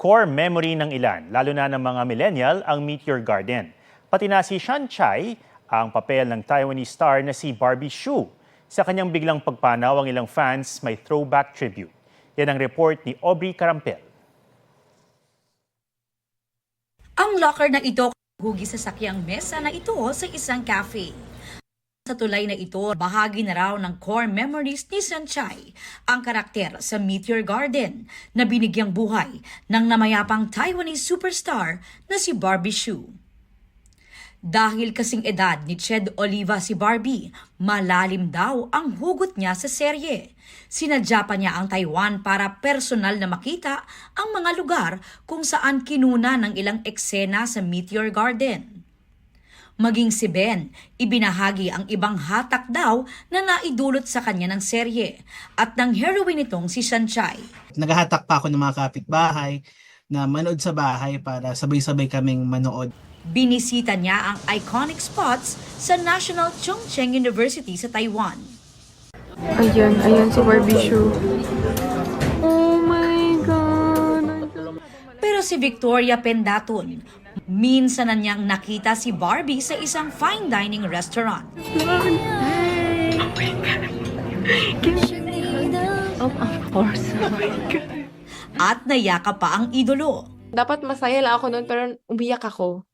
core memory ng ilan, lalo na ng mga millennial, ang Meteor Garden. Pati na si Shan Chai, ang papel ng Taiwanese star na si Barbie Hsu. Sa kanyang biglang pagpanaw, ang ilang fans may throwback tribute. Yan ang report ni Aubrey Carampel. Ang locker na ito hugi sa sakyang mesa na ito sa isang cafe. Sa tulay na ito, bahagi na raw ng core memories ni Sanchai, ang karakter sa Meteor Garden na binigyang buhay ng namayapang Taiwanese superstar na si Barbie Hsu. Dahil kasing edad ni Ched Oliva si Barbie, malalim daw ang hugot niya sa serye. Sinadya pa niya ang Taiwan para personal na makita ang mga lugar kung saan kinuna ng ilang eksena sa Meteor Garden. Maging si Ben, ibinahagi ang ibang hatak daw na naidulot sa kanya ng serye at ng heroine nitong si Sanchai. Naghahatak pa ako ng mga kapitbahay na manood sa bahay para sabay-sabay kaming manood. Binisita niya ang iconic spots sa National Chongqing University sa Taiwan. Ayan si Barbie Hsu. Oh my God! Pero si Victoria Pendatun, minsan na niyang nakita si Barbie sa isang fine dining restaurant. Of course. Oh my God. At nayakap pa ang idolo. Dapat masaya lang ako noon pero umiyak ako.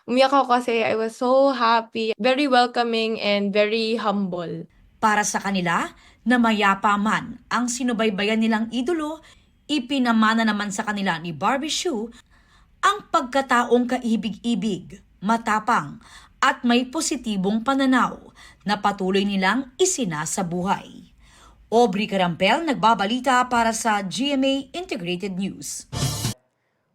Umiyak ako kasi I was so happy, very welcoming and very humble. Para sa kanila, na mayapa man ang sinubaybayan nilang idolo, ipinamana naman sa kanila ni Barbie Hsu ang pagkataong kaibig-ibig, matapang at may positibong pananaw na patuloy nilang isinasabuhay. Aubrey Carampel, nagbabalita para sa GMA Integrated News.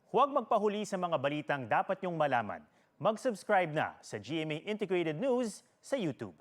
Huwag magpahuli sa mga balitang dapat niyong malaman. Mag-subscribe na sa GMA Integrated News sa YouTube.